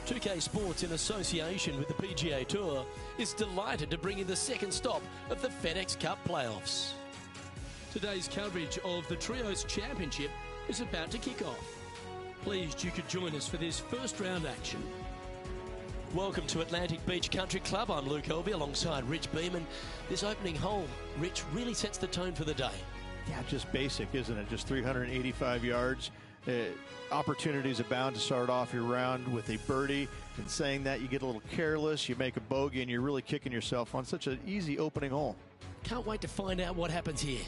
2K Sports, in association with the PGA Tour, is delighted to bring you the second stop of the FedEx Cup playoffs. Today's coverage of the Trios Championship is about to kick off. Pleased you could join us for this first round action. Welcome to Atlantic Beach Country Club. I'm Luke Elby alongside Rich Beeman. This opening hole, Rich, really sets the tone for the day. Yeah, just basic, isn't it? Just 385 yards. Opportunities abound to start off your round with a birdie. And saying that, you get a little careless, you make a bogey, and you're really kicking yourself on such an easy opening hole. Can't wait to find out what happens here.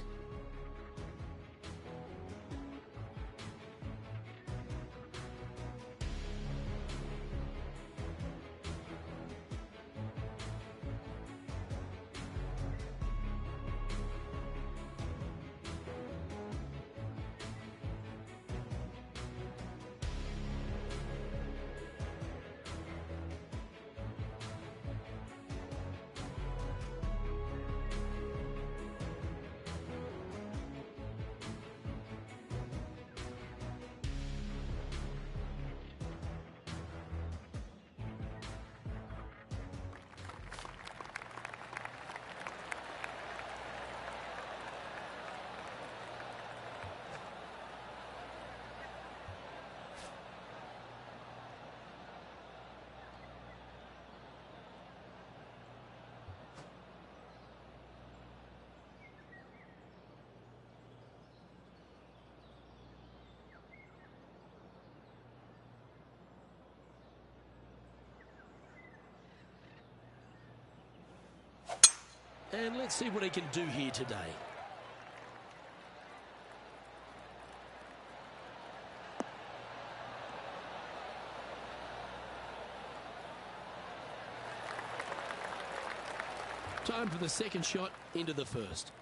And let's see what he can do here today. Time for the second shot into the first.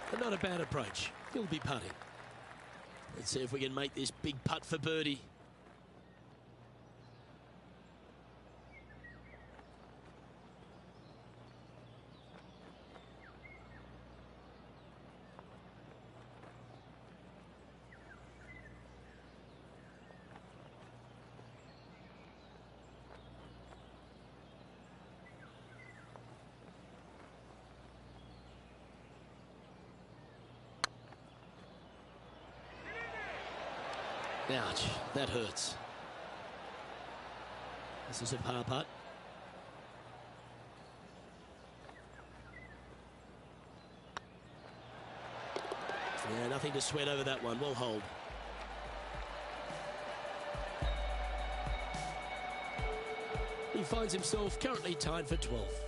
But not a bad approach. He'll be putting. Let's see if we can make this big putt for birdie. Ouch, that hurts. This is a par putt. Yeah, nothing to sweat over that one. We'll hold. He finds himself currently tied for 12th.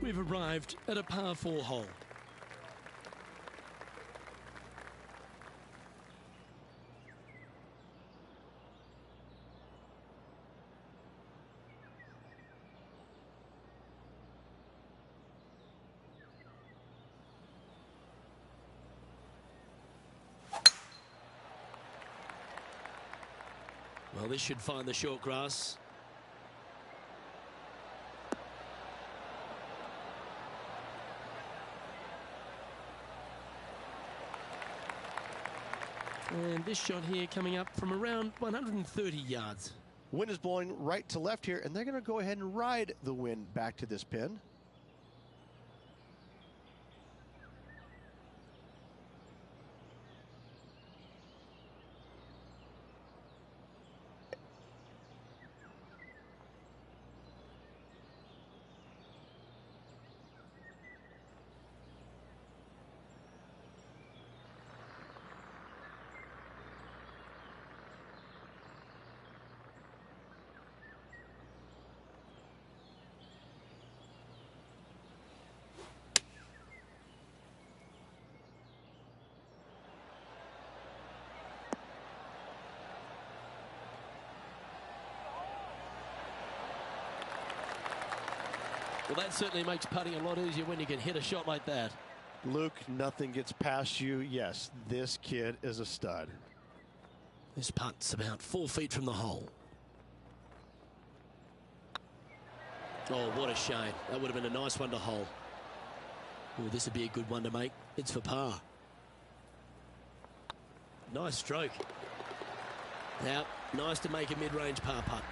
We've arrived at a par 4 hole. Well, this should find the short grass. And this shot here coming up from around 130 yards. Wind is blowing right to left here, and they're going to go ahead and ride the wind back to this pin. Well, that certainly makes putting a lot easier when you can hit a shot like that. Luke, nothing gets past you. Yes, this kid is a stud. This putt's about 4 feet from the hole. Oh, what a shame. That would have been a nice one to hole. Oh, this would be a good one to make. It's for par. Nice stroke. Now, nice to make a mid-range par putt.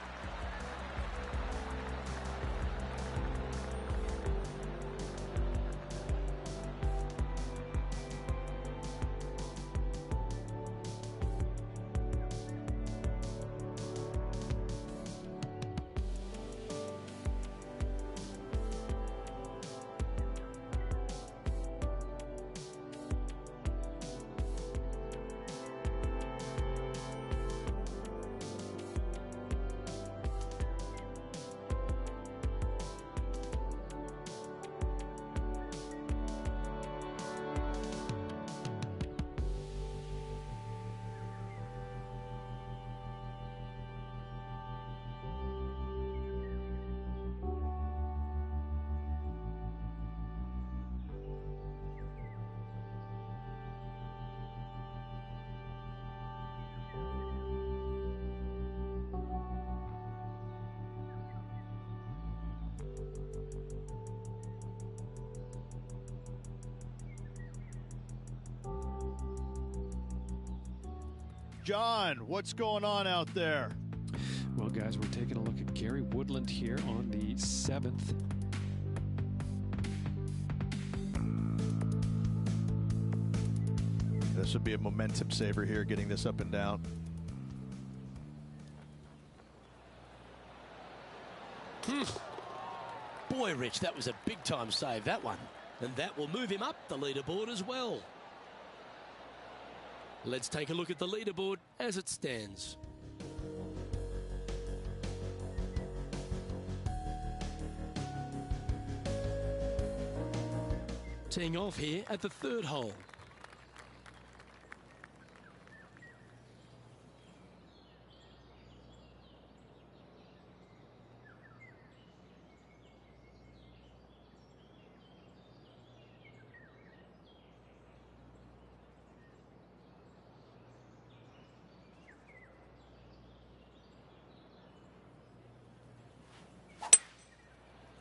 John, what's going on out there? Well, guys, we're taking a look at Gary Woodland here on the 7th. This would be a momentum saver here, getting this up and down. Boy, Rich, that was a big-time save, that one. And that will move him up the leaderboard as well. Let's take a look at the leaderboard as it stands. Teeing off here at the 3rd hole.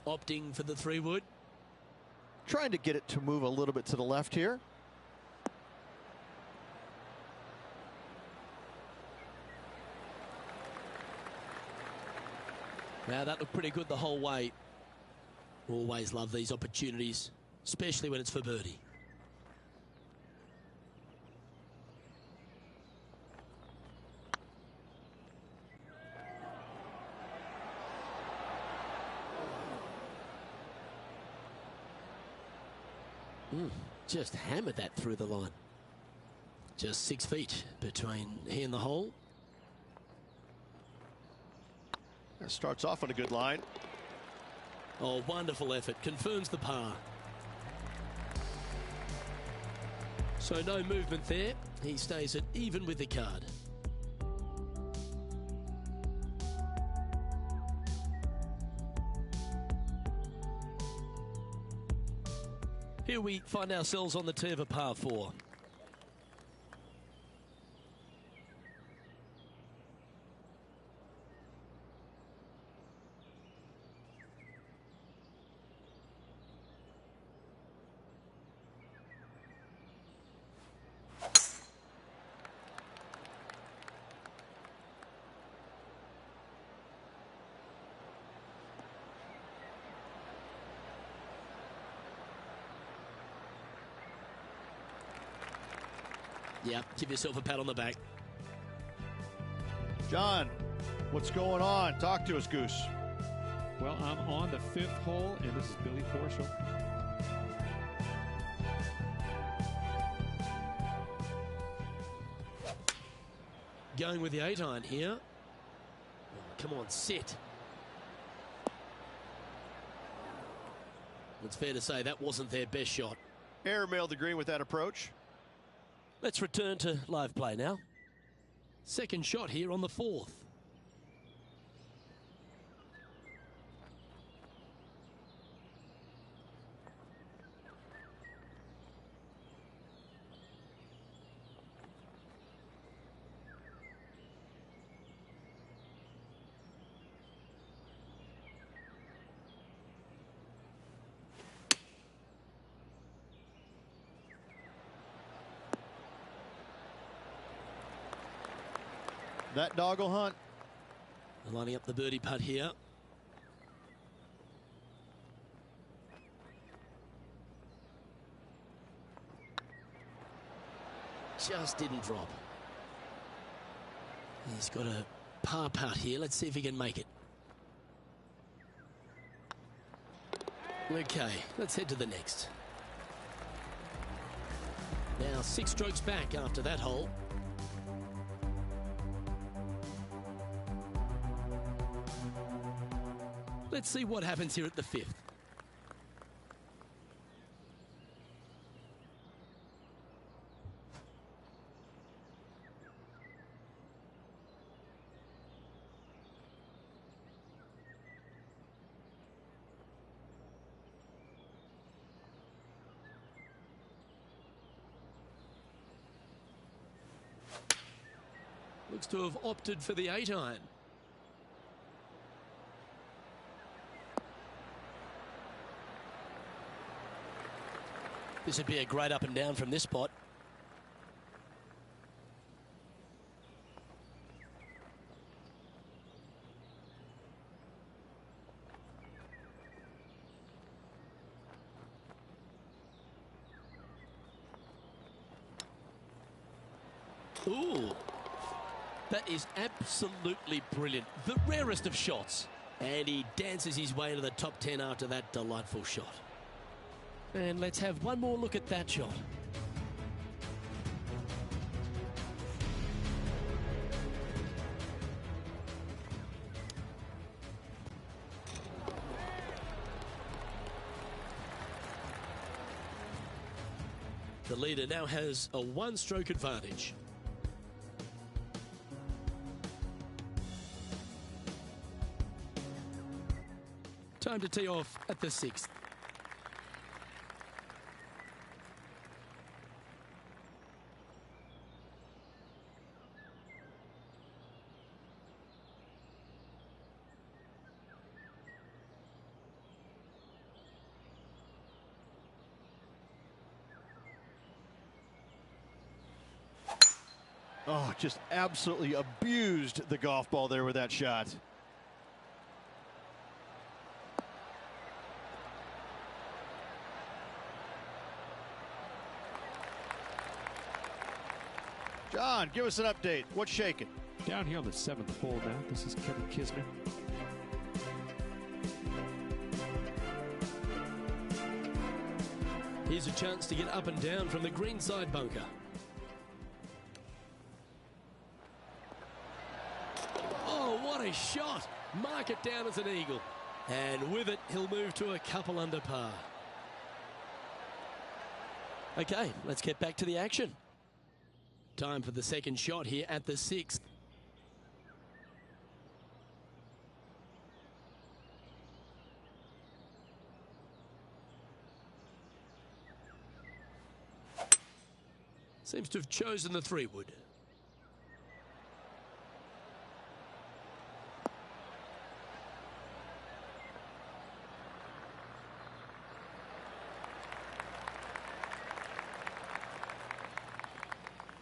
Opting for the 3-wood. Trying to get it to move a little bit to the left here. Now that looked pretty good the whole way. Always love these opportunities, especially when it's for birdie. Just hammered that through the line. Just 6 feet between he and the hole. That starts off on a good line. Oh, wonderful effort. Confirms the par. So no movement there. He stays at even with the card. Here we find ourselves on the tee of a par 4. Yeah, give yourself a pat on the back. John, what's going on? Talk to us, Goose. Well, I'm on the 5th hole, and this is Billy Horschel. Going with the 8-iron here. Oh, come on, sit. It's fair to say that wasn't their best shot. Airmailed the green with that approach. Let's return to live play now. Second shot here on the 4th. That dog will hunt. Lining up the birdie putt here. Just didn't drop. He's got a par putt here. Let's see if he can make it. Okay, let's head to the next. Now 6 strokes back after that hole. Let's see what happens here at the 5th. Looks to have opted for the 8-iron. This would be a great up and down from this spot. Ooh. That is absolutely brilliant. The rarest of shots. And he dances his way into the top 10 after that delightful shot. And let's have one more look at that shot. The leader now has a 1-stroke advantage. Time to tee off at the 6th. Oh, just absolutely abused the golf ball there with that shot. John, give us an update. What's shaking? Down here on the 7th hole now. This is Kevin Kisner. Here's a chance to get up and down from the greenside bunker. Oh, what a shot. Mark it down as an eagle. And with it, he'll move to a couple under par. Okay, let's get back to the action. Time for the second shot here at the 6th. Seems to have chosen the 3-wood.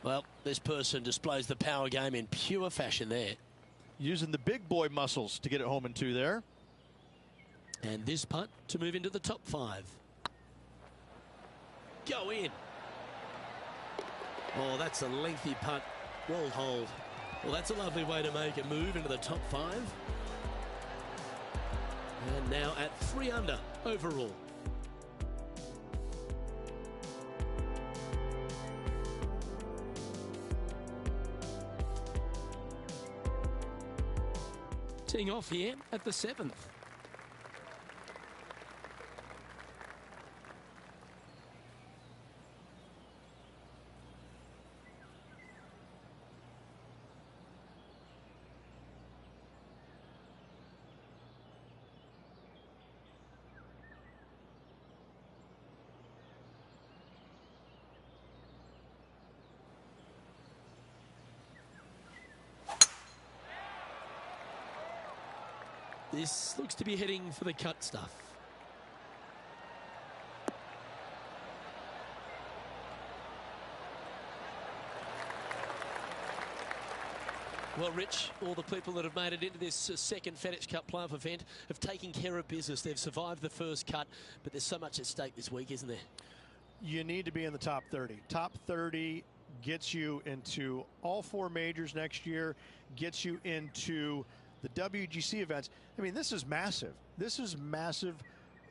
Well, this person displays the power game in pure fashion there. Using the big boy muscles to get it home in 2 there. And this putt to move into the top 5. Go in. Oh, that's a lengthy putt. Well hold. Well, that's a lovely way to make a move into the top 5. And now at 3 under overall. Teeing off here at the 7th. This looks to be heading for the cut stuff. Well, Rich, all the people that have made it into this second FedEx Cup playoff event have taken care of business. They've survived the first cut, but there's so much at stake this week, isn't there? You need to be in the top 30. Top 30 gets you into all 4 majors next year, gets you into the WGC events. I mean, this is massive. This is massive,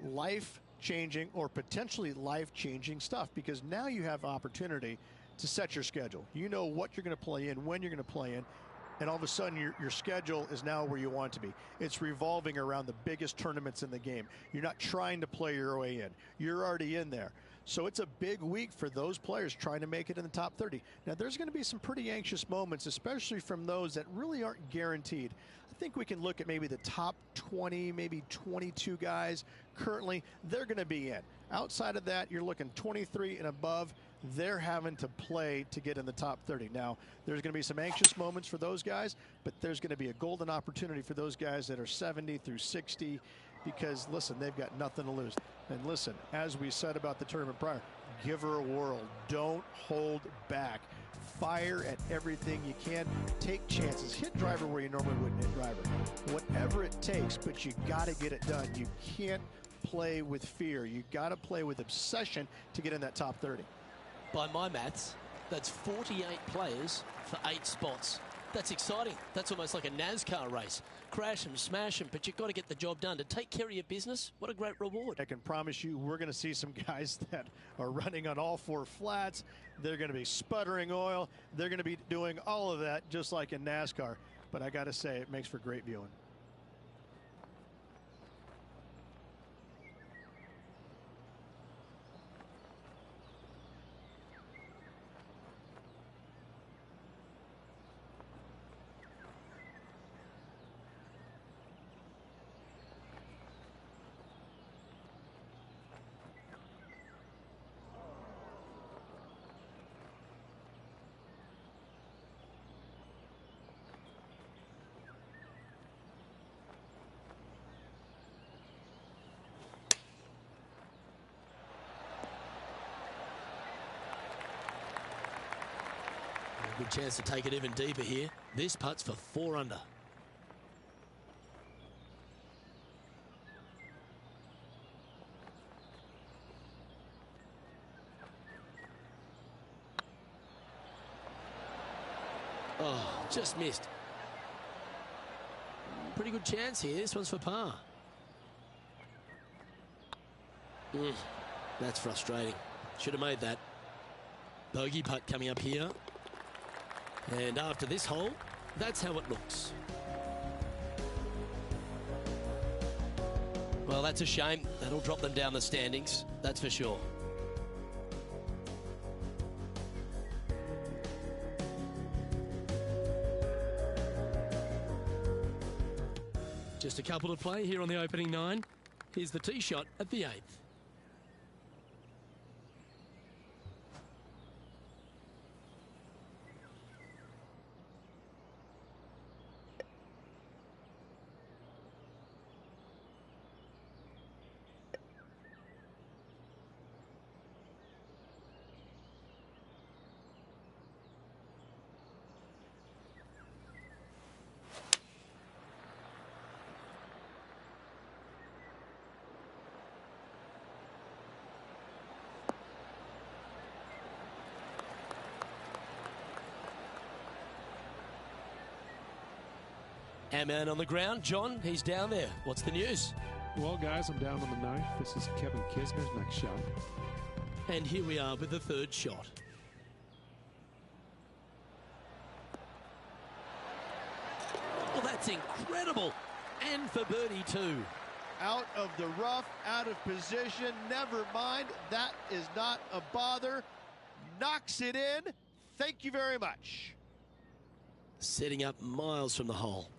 life-changing or potentially life-changing stuff, because now you have opportunity to set your schedule. You know what you're going to play in, when you're going to play in, and all of a sudden your schedule is now where you want it to be. It's revolving around the biggest tournaments in the game. You're not trying to play your way in. You're already in there. So it's a big week for those players trying to make it in the top 30. Now, there's going to be some pretty anxious moments, especially from those that really aren't guaranteed. I think we can look at maybe the top 20, maybe 22 guys currently. They're going to be in. Outside of that, you're looking 23 and above. They're having to play to get in the top 30. Now, there's going to be some anxious moments for those guys, but there's going to be a golden opportunity for those guys that are 70 through 60, because, listen, they've got nothing to lose. And listen, as we said about the tournament prior, give her a whirl. Don't hold back. Fire at everything you can. Take chances. Hit driver where you normally wouldn't hit driver. Whatever it takes, but you got to get it done. You can't play with fear. You got to play with obsession to get in that top 30. By my maths, that's 48 players for 8 spots. That's exciting. That's almost like a NASCAR race. Crash them, smash them, but you've got to get the job done. To take care of your business, what a great reward. I can promise you we're going to see some guys that are running on all 4 flats. They're going to be sputtering oil. They're going to be doing all of that just like in NASCAR. But I got to say, it makes for great viewing. Good chance to take it even deeper here. This putt's for 4 under. Oh, just missed. Pretty good chance here. This one's for par. That's frustrating. Should have made that. Bogey putt coming up here. And after this hole, that's how it looks. Well, that's a shame. That'll drop them down the standings, that's for sure. Just a couple to play here on the opening 9. Here's the tee shot at the 8th. Our man on the ground, John, he's down there. What's the news? Well, guys, I'm down on the 9th. This is Kevin Kisner's next shot. And here we are with the 3rd shot. Well, that's incredible. And for birdie too. Out of the rough, out of position. Never mind. That is not a bother. Knocks it in. Thank you very much. Setting up miles from the hole.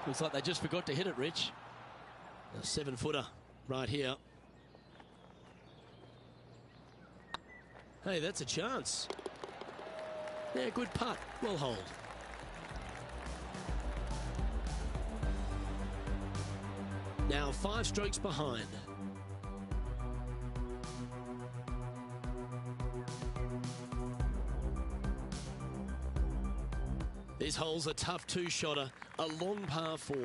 Looks like they just forgot to hit it, Rich. A 7-footer right here. Hey, that's a chance. Yeah, good putt. Well hold. Now 5 strokes behind. This hole's a tough 2-shotter, a long par 4.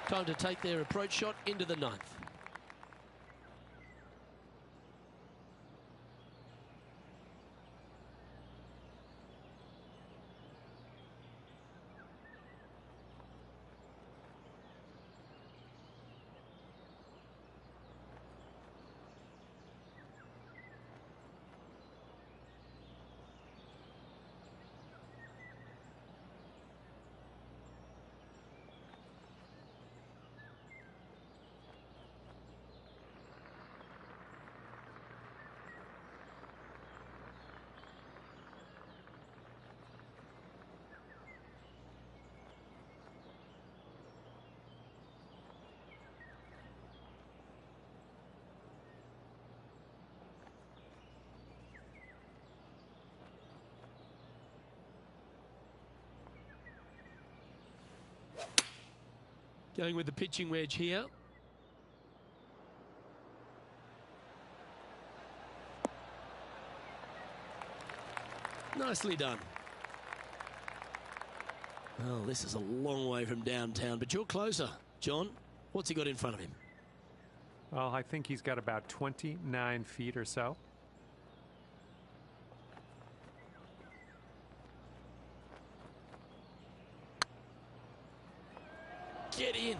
Time to take their approach shot into the 9th. Going with the pitching wedge here. Nicely done. Well, this is a long way from downtown, but you're closer. John, what's he got in front of him? Well, I think he's got about 29 feet or so. Get in.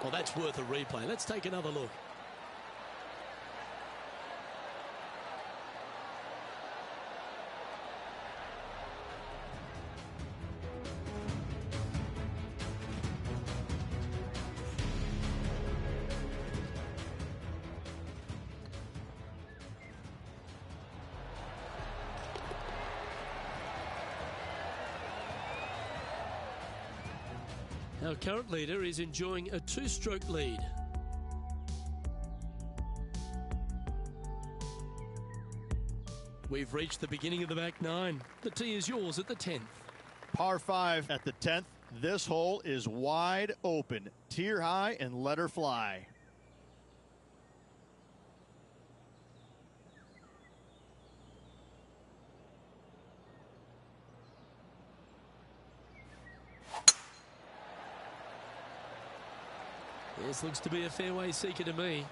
Well, that's worth a replay. Let's take another look. Our current leader is enjoying a 2-stroke lead. We've reached the beginning of the back 9. The tee is yours at the 10th. Par 5 at the 10th. This hole is wide open. Tear high and let her fly. This looks to be a fairway seeker to me.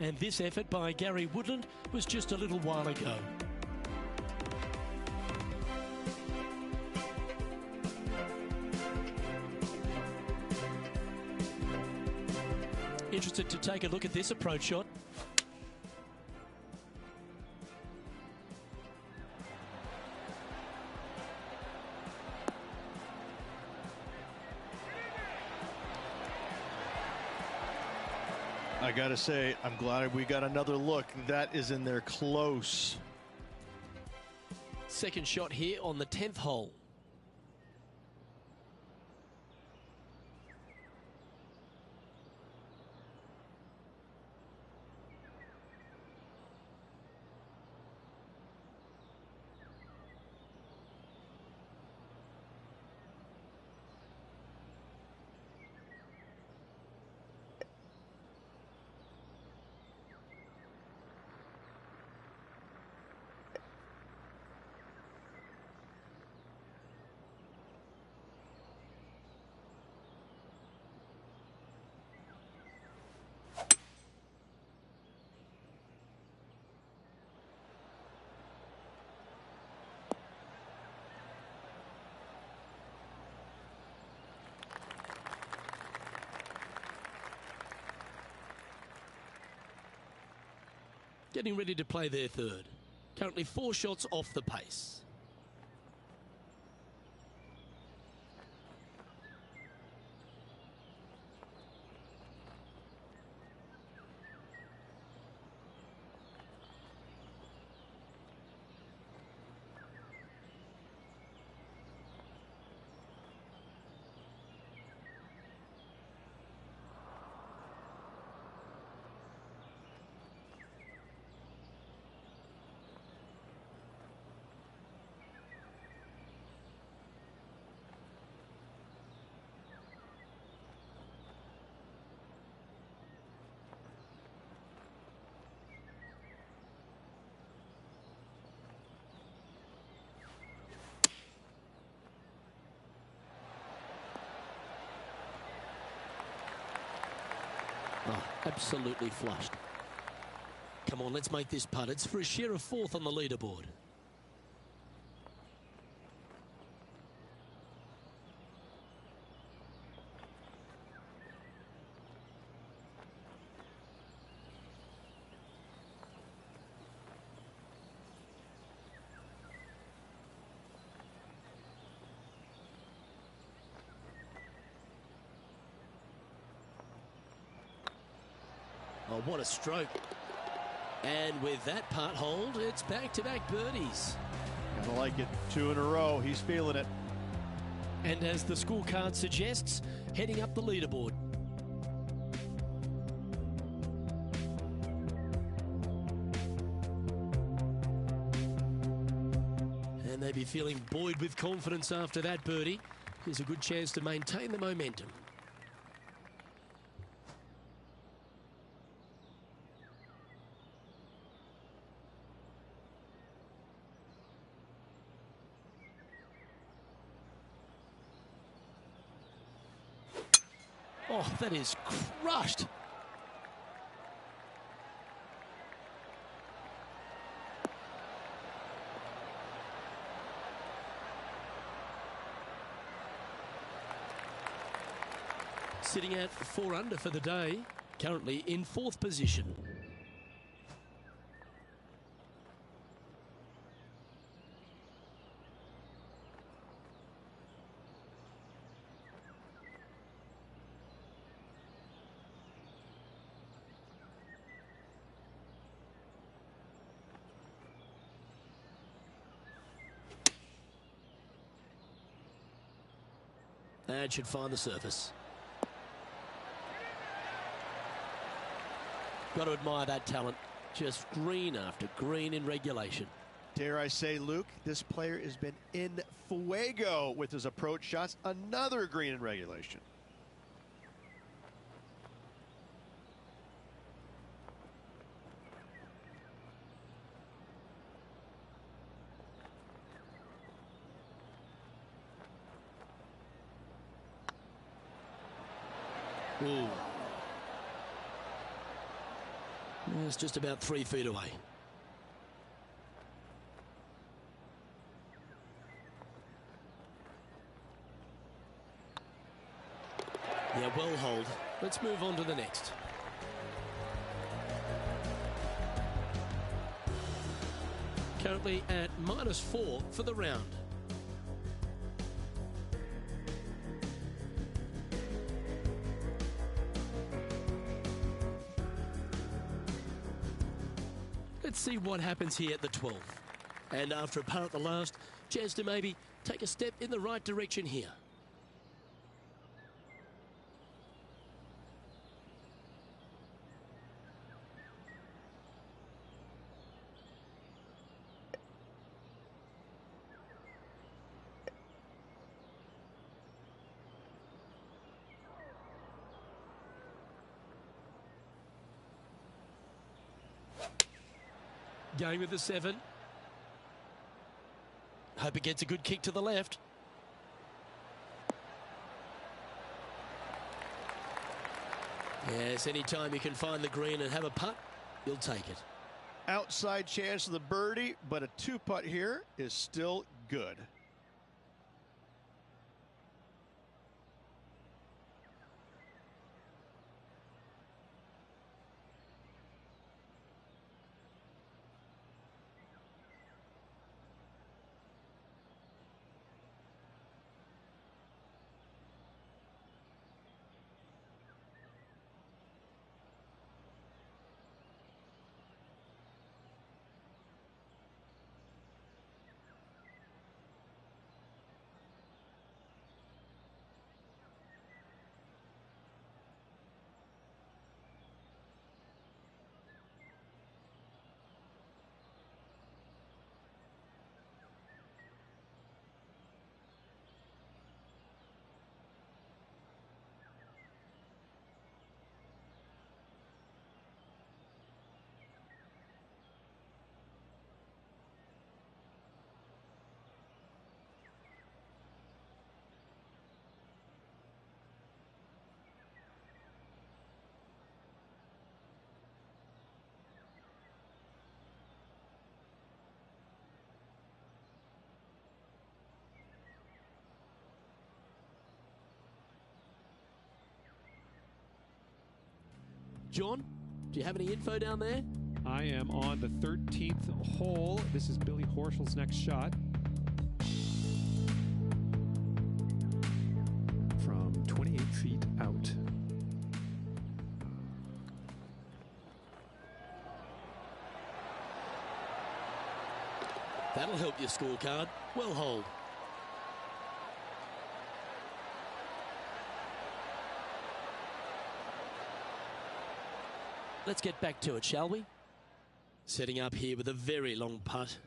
And this effort by Gary Woodland was just a little while ago. Interested to take a look at this approach shot. I gotta say, I'm glad we got another look. That is in there close. Second shot here on the 10th hole. Getting ready to play their third. Currently 4 shots off the pace. Oh, absolutely flushed. Come on, let's make this putt. It's for a share of 4th on the leaderboard. Oh, what a stroke. And with that putt hold, it's back-to-back birdies. Gotta like it. 2 in a row. He's feeling it. And as the scorecard suggests, heading up the leaderboard. And they'd be feeling buoyed with confidence after that birdie. Here's a good chance to maintain the momentum. Oh, that is crushed. Sitting at 4 under for the day, currently in 4th position. That should find the surface. Got to admire that talent. Just green after green in regulation. Dare I say, Luke, this player has been in fuego with his approach shots. Another green in regulation. Ooh. It's just about 3 feet away. Yeah, well hold. Let's move on to the next. Currently at -4 for the round. Let's see what happens here at the 12th. And after a par at the last, chance to maybe take a step in the right direction here. Going with the 7. Hope it gets a good kick to the left. Yes, anytime you can find the green and have a putt, you'll take it. Outside chance of the birdie, but a 2-putt here is still good. John, do you have any info down there? I am on the 13th hole. This is Billy Horschel's next shot. From 28 feet out. That'll help your scorecard. Well hold. Let's get back to it, shall we? Setting up here with a very long putt.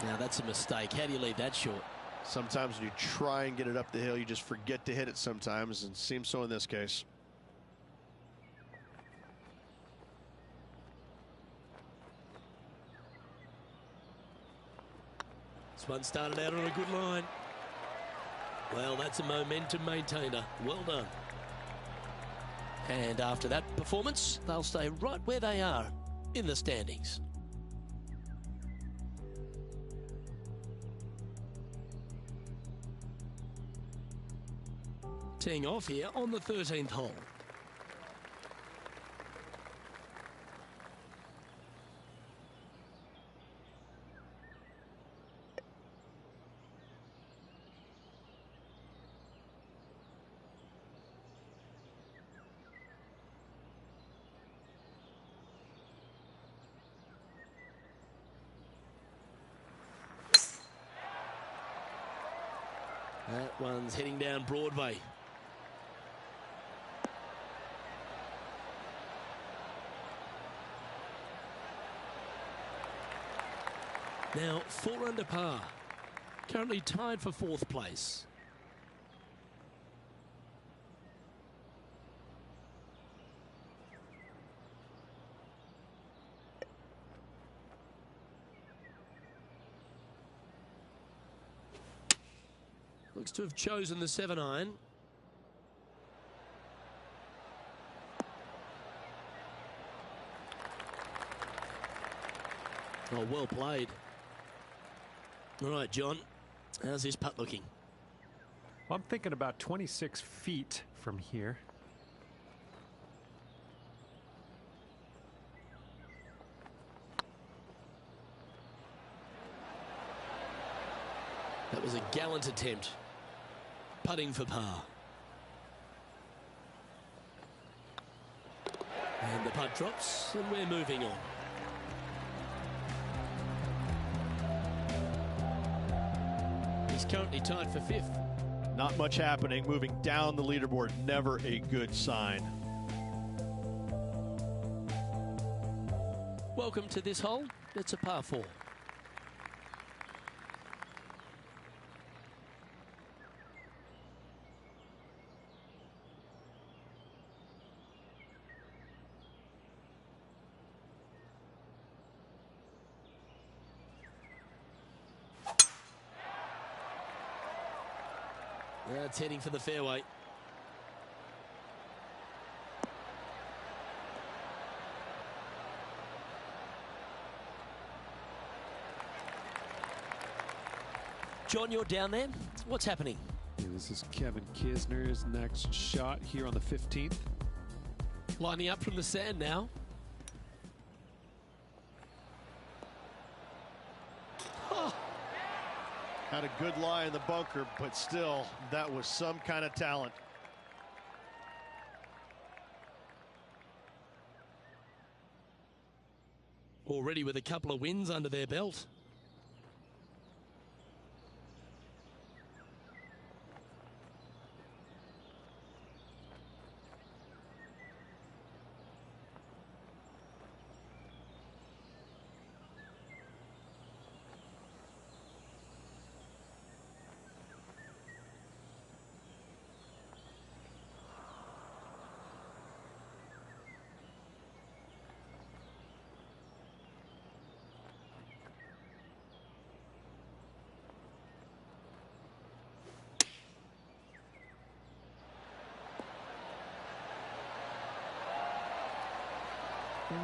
Now that's a mistake. How do you leave that short? Sometimes when you try and get it up the hill, you just forget to hit it sometimes, and it seems so in this case. This one started out on a good line. Well, that's a momentum maintainer. Well done. And after that performance, they'll stay right where they are in the standings. Teeing off here on the 13th hole. That one's heading down Broadway. Now 4 under par, currently tied for 4th place. Looks to have chosen the 7-iron. Oh, well played. All right, John, how's this putt looking? Well, I'm thinking about 26 feet from here. That was a gallant attempt. Putting for par. And the putt drops, and we're moving on. He's currently tied for 5th. Not much happening, moving down the leaderboard, never a good sign. Welcome to this hole. It's a par 4. It's heading for the fairway. John, you're down there. What's happening? Yeah, this is Kevin Kisner's next shot here on the 15th. Lining up from the sand now. Had a good lie in the bunker, but still, that was some kind of talent. Already with a couple of wins under their belt.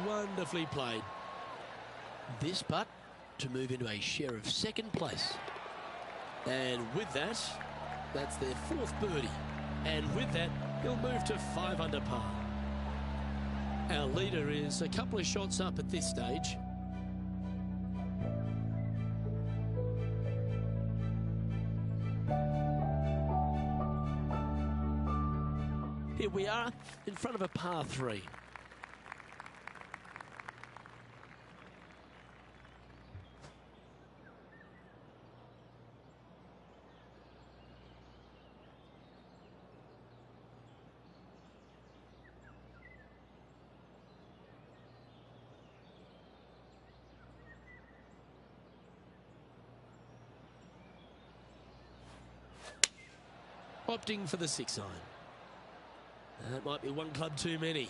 Wonderfully played. This putt to move into a share of 2nd place. And with that, that's their 4th birdie. And with that, he'll move to 5 under par. Our leader is a couple of shots up at this stage. Here we are in front of a par 3. Opting for the 6-iron. That might be one club too many.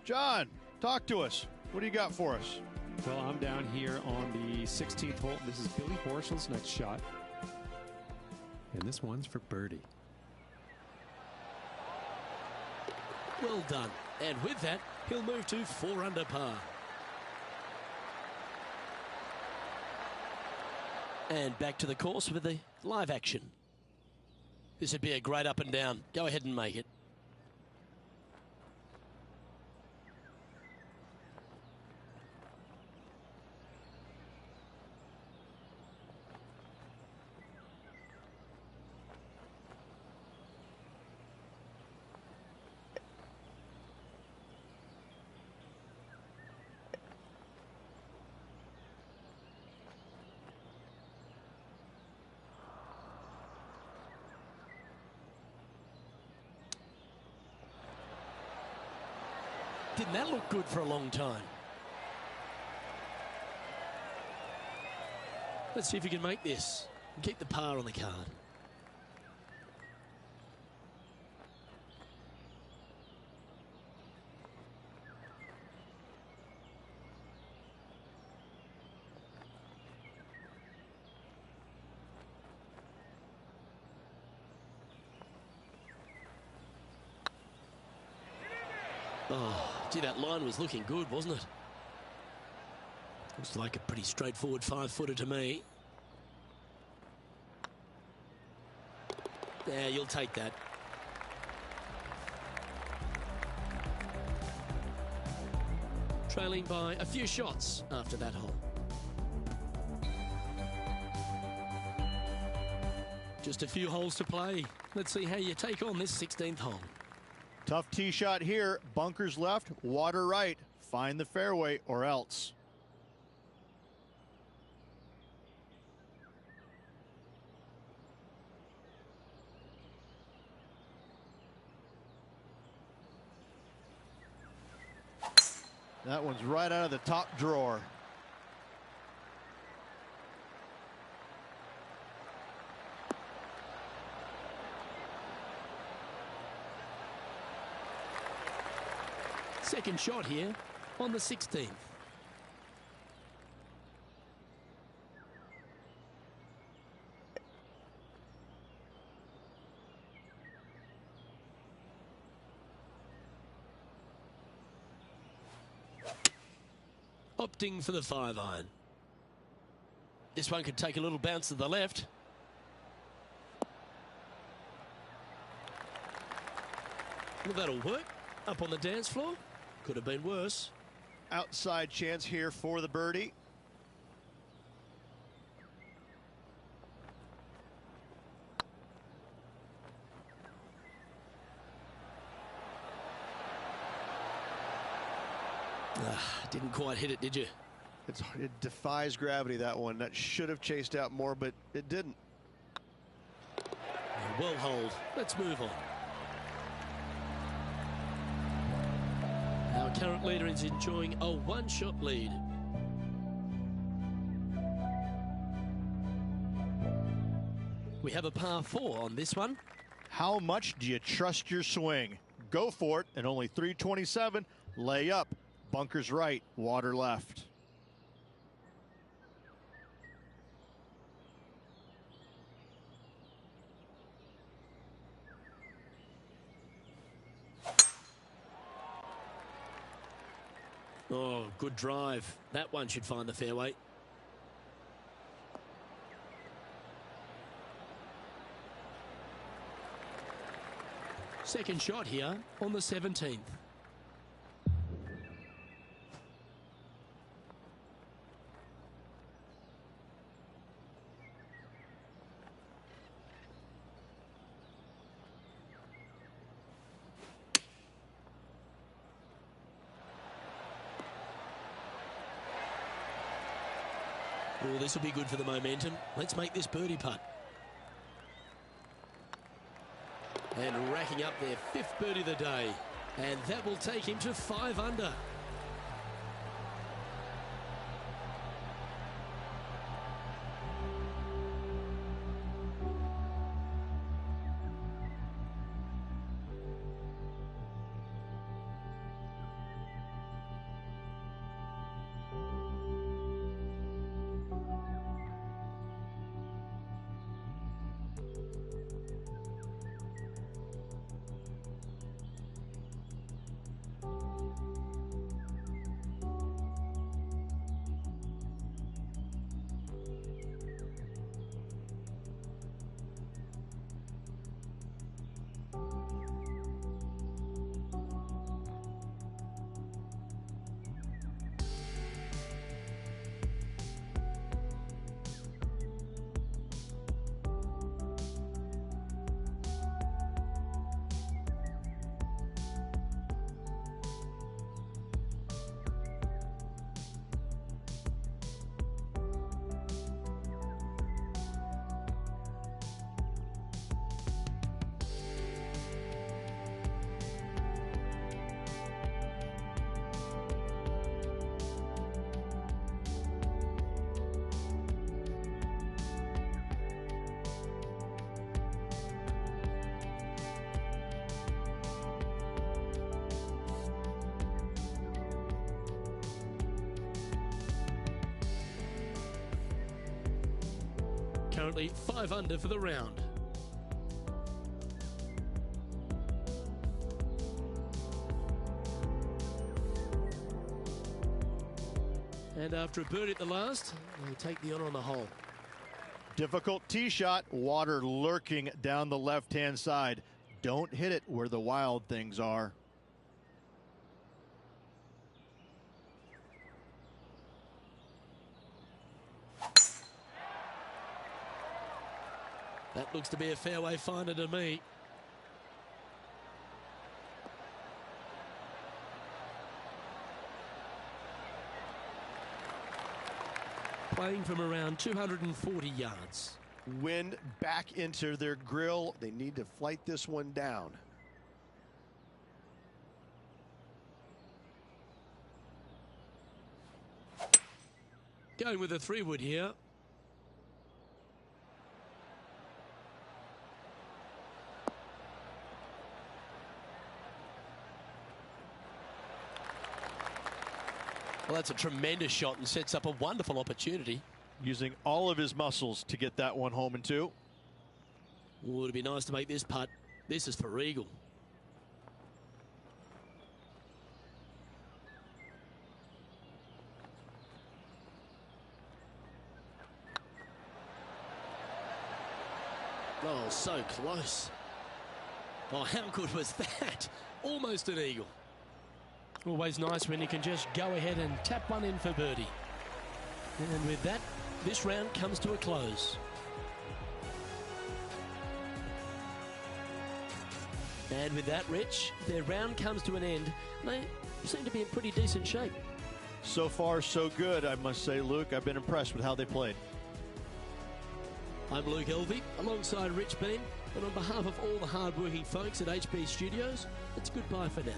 John, talk to us. What do you got for us? Well, I'm down here on the 16th hole. This is Billy Horschel's next shot. And this one's for birdie. Well done. And with that, he'll move to 4 under par. And back to the course with the live action. This would be a great up and down. Go ahead and make it. Didn't that look good for a long time? Let's see if we can make this and keep the par on the card. Oh, gee, that line was looking good, wasn't it? Looks like a pretty straightforward 5-footer to me. Yeah, you'll take that. Trailing by a few shots after that hole. Just a few holes to play. Let's see how you take on this 16th hole. Tough tee shot here. Bunkers left, water right. Find the fairway or else. That one's right out of the top drawer. Second shot here on the 16th. Opting for the 5-iron. This one could take a little bounce to the left. Well, that'll work. Up on the dance floor. Could have been worse. Outside chance here for the birdie. Didn't quite hit it, did you? It defies gravity, that one. That should have chased out more, but it didn't. Well hold. Let's move on. Our current leader is enjoying a 1-shot lead. We have a par 4 on this one. How much do you trust your swing? Go for it, and only 327. Lay up. Bunkers right, water left. Oh, good drive. That one should find the fairway. Second shot here on the 17th. Oh, this will be good for the momentum. Let's make this birdie putt. And racking up their 5th birdie of the day. And that will take him to 5 under. Currently 5 under for the round. And after a birdie at the last, they take the on the hole. Difficult tee shot, water lurking down the left-hand side. Don't hit it where the wild things are. That looks to be a fairway finder to me. Playing from around 240 yards. Wind back into their grill. They need to flight this one down. Going with a 3-wood here. Well, that's a tremendous shot and sets up a wonderful opportunity. Using all of his muscles to get that one home in 2. Oh, it'd be nice to make this putt. This is for eagle. Oh, so close. Oh, how good was that? Almost an eagle. Always nice when you can just go ahead and tap one in for birdie. And with that, this round comes to a close. And with that, Rich, their round comes to an end. They seem to be in pretty decent shape. So far, so good, I must say, Luke. I've been impressed with how they played. I'm Luke Elvey, alongside Rich Bean. And on behalf of all the hard-working folks at HB Studios, it's goodbye for now.